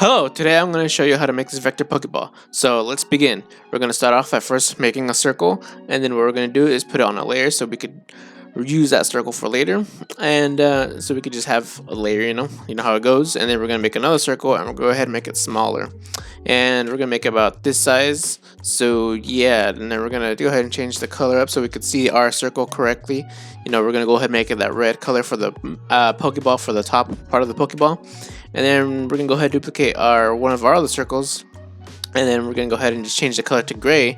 Hello, today I'm going to show you how to make this vector Pokeball. So let's begin. We're going to start off at first making a circle, and then what we're going to do is put it on a layer so we could use that circle for later, and so we could just have a layer, you know how it goes. And then we're going to make another circle, and we'll go ahead and make it smaller, and we're going to make it about this size. So yeah, and then we're going to go ahead and change the color up so we could see our circle correctly. We're going to go ahead and make it that red color for the Pokeball, for the top part of the Pokeball. And then we're gonna go ahead and duplicate one of our other circles, and then we're gonna go ahead and just change the color to gray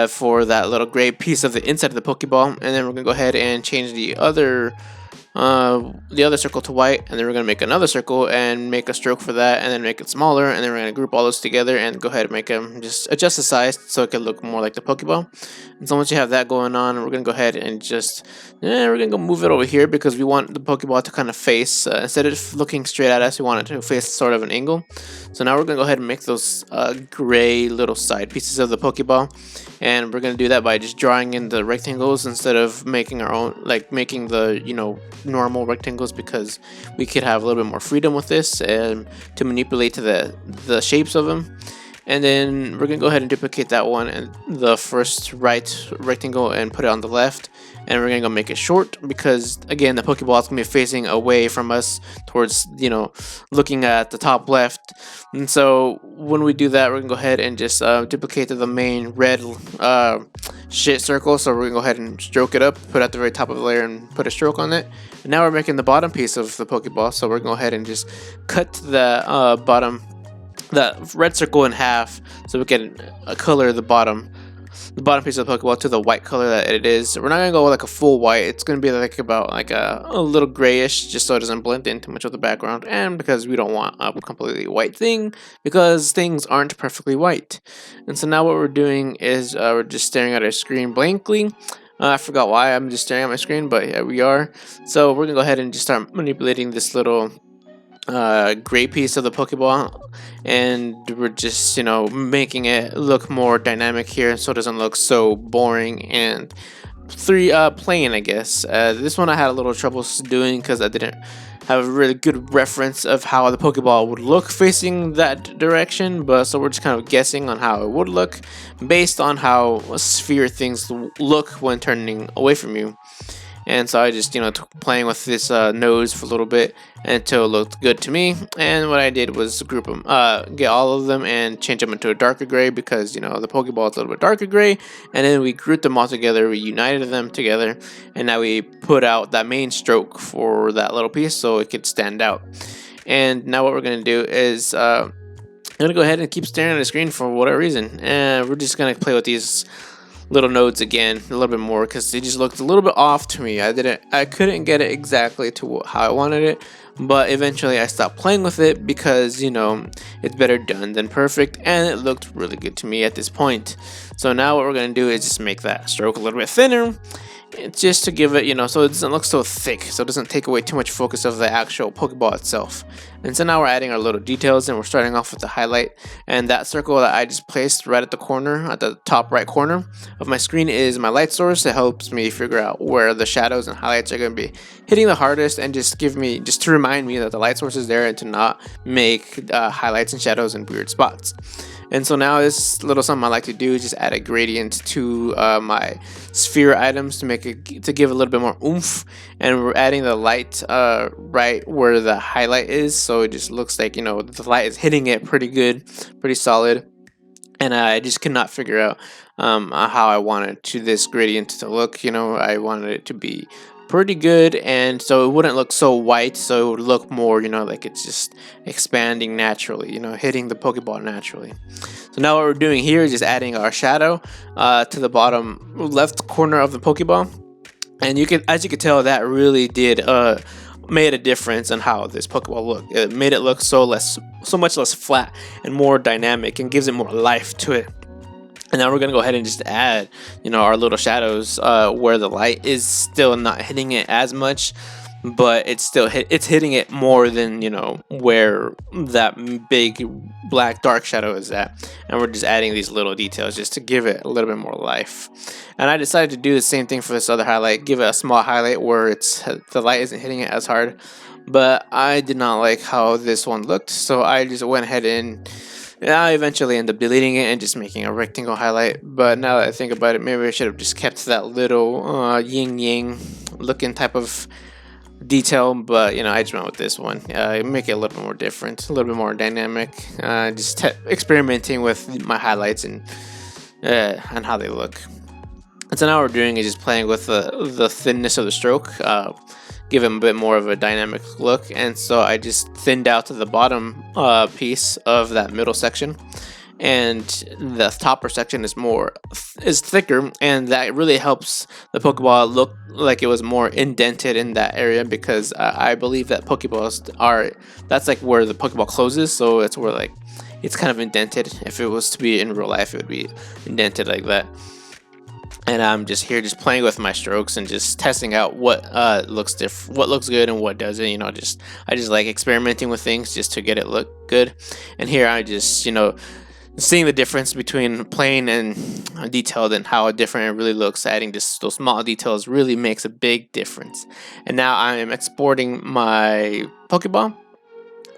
for that little gray piece of the inside of the Pokeball. And then we're gonna go ahead and change the other circle to white, and then we're gonna make another circle and make a stroke for that, and then make it smaller, and then we're gonna group all those together and go ahead and make them, just adjust the size so it can look more like the Pokeball. And so once you have that going on, we're gonna go ahead and we're gonna go move it over here because we want the Pokeball to kind of face, instead of looking straight at us, we want it to face sort of an angle. So now we're gonna go ahead and make those gray little side pieces of the Pokeball, and we're gonna do that by just drawing in the rectangles instead of making our own, like making the normal rectangles, because we could have a little bit more freedom with this and to manipulate to the shapes of them. And then we're gonna go ahead and duplicate that one and the first right rectangle and put it on the left, and we're gonna go make it short because again the Pokeball is gonna be facing away from us towards looking at the top left. And so when we do that, we're gonna go ahead and just duplicate the main red shit circle. So we're gonna go ahead and stroke it up, put it at the very top of the layer and put a stroke on it. And now we're making the bottom piece of the Pokeball, so we're gonna go ahead and just cut the that red circle in half so we can color the bottom piece of the Pokeball to the white color that it is. We're not gonna go like a full white. It's gonna be like about like a little grayish, just so it doesn't blend in too much of the background, and because we don't want a completely white thing, because things aren't perfectly white. And so now what we're doing is we're just staring at our screen blankly. I forgot why I'm just staring at my screen, but yeah, we are. So we're gonna go ahead and just start manipulating this little gray piece of the Pokeball, and we're just making it look more dynamic here so it doesn't look so boring and plain, I guess. This one I had a little trouble doing because I didn't have a really good reference of how the Pokeball would look facing that direction, but so we're just kind of guessing on how it would look based on how sphere things look when turning away from you. And so I just, playing with this nose for a little bit until it looked good to me. And what I did was group them, get all of them and change them into a darker gray because, the Pokeball is a little bit darker gray. And then we grouped them all together, we united them together, and now we put out that main stroke for that little piece so it could stand out. And now what we're going to do is I'm going to go ahead and keep staring at the screen for whatever reason. And we're just going to play with these little nodes again a little bit more because they just looked a little bit off to me. I couldn't get it exactly to how I wanted it, but eventually I stopped playing with it because it's better done than perfect, and it looked really good to me at this point. So now what we're gonna do is just make that stroke a little bit thinner. It's just to give it, so it doesn't look so thick, so it doesn't take away too much focus of the actual Pokeball itself. And so now we're adding our little details, and we're starting off with the highlight. And that circle that I just placed right at the corner, at the top right corner of my screen, is my light source. It helps me figure out where the shadows and highlights are going to be hitting the hardest, and just to remind me that the light source is there and to not make highlights and shadows in weird spots. And so now this little something I like to do is just add a gradient to my sphere items to give a little bit more oomph. And we're adding the light right where the highlight is, so it just looks like the light is hitting it pretty good, pretty solid. And I just could not figure out how I wanted this gradient to look. I wanted it to be pretty good, and so it wouldn't look so white, so it would look more like it's just expanding naturally, hitting the Pokeball naturally. So now what we're doing here is just adding our shadow to the bottom left corner of the Pokeball, and as you can tell, that really did made a difference in how this Pokeball looked. It made it look so much less flat and more dynamic, and gives it more life to it. And now we're going to go ahead and just add, our little shadows where the light is still not hitting it as much, but it's hitting it more than, where that big black dark shadow is at. And we're just adding these little details just to give it a little bit more life. And I decided to do the same thing for this other highlight, give it a small highlight where the light isn't hitting it as hard, but I did not like how this one looked, so I just went ahead and I eventually ended up deleting it and just making a rectangle highlight. But now that I think about it, maybe I should have just kept that little yin yang looking type of detail. But I just went with this one. Make it a little bit more different, a little bit more dynamic. Just experimenting with my highlights and how they look. And so now what we're doing is just playing with the thinness of the stroke, give him a bit more of a dynamic look. And so I just thinned out to the bottom piece of that middle section, and the topper section is thicker, and that really helps the Pokeball look like it was more indented in that area, because I believe that that's like where the Pokeball closes, so it's where like it's kind of indented. If it was to be in real life, it would be indented like that. And I'm just here just playing with my strokes and just testing out what looks good and what doesn't. I just like experimenting with things just to get it look good. And here I just seeing the difference between plain and detailed and how different it really looks. Adding just those small details really makes a big difference. And now I am exporting my Pokeball,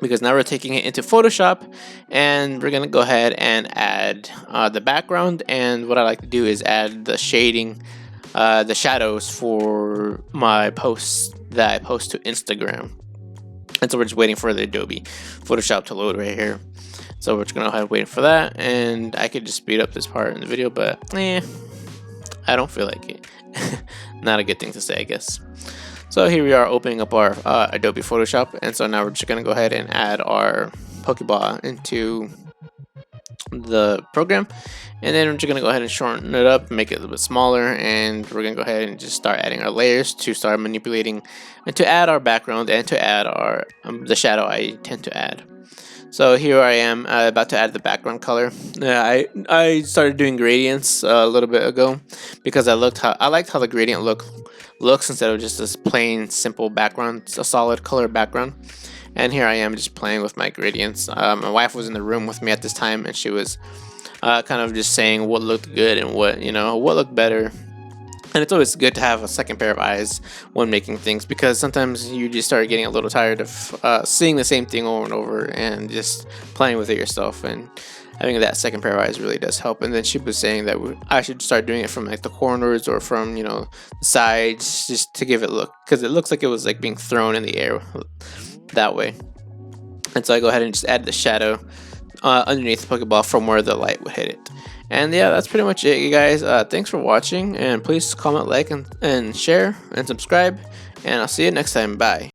because now we're taking it into Photoshop, and we're gonna go ahead and add the background. And what I like to do is add the shading, the shadows for my posts that I post to Instagram. And so we're just waiting for the Adobe Photoshop to load right here. So we're just gonna go ahead and wait for that, and I could just speed up this part in the video, but I don't feel like it. Not a good thing to say, I guess. So here we are opening up our Adobe Photoshop, and so now we're just going to go ahead and add our Pokeball into the program, and then we're just going to go ahead and shorten it up, make it a little bit smaller, and we're going to go ahead and just start adding our layers to start manipulating and to add our background and to add our the shadow I tend to add. So here I am about to add the background color. I started doing gradients a little bit ago, because I liked how the gradient looks instead of just this plain simple background, a solid color background. And here I am just playing with my gradients. My wife was in the room with me at this time, and she was kind of just saying what looked good and what looked better. And it's always good to have a second pair of eyes when making things, because sometimes you just start getting a little tired of seeing the same thing over and over and just playing with it yourself. And having that second pair of eyes really does help. And then she was saying that I should start doing it from like the corners or from the sides, just to give it a look, because it looks like it was like being thrown in the air that way. And so I go ahead and just add the shadow underneath the Pokeball from where the light would hit it. And yeah, that's pretty much it, you guys. Thanks for watching, and please comment, like, and share, and subscribe, and I'll see you next time. Bye.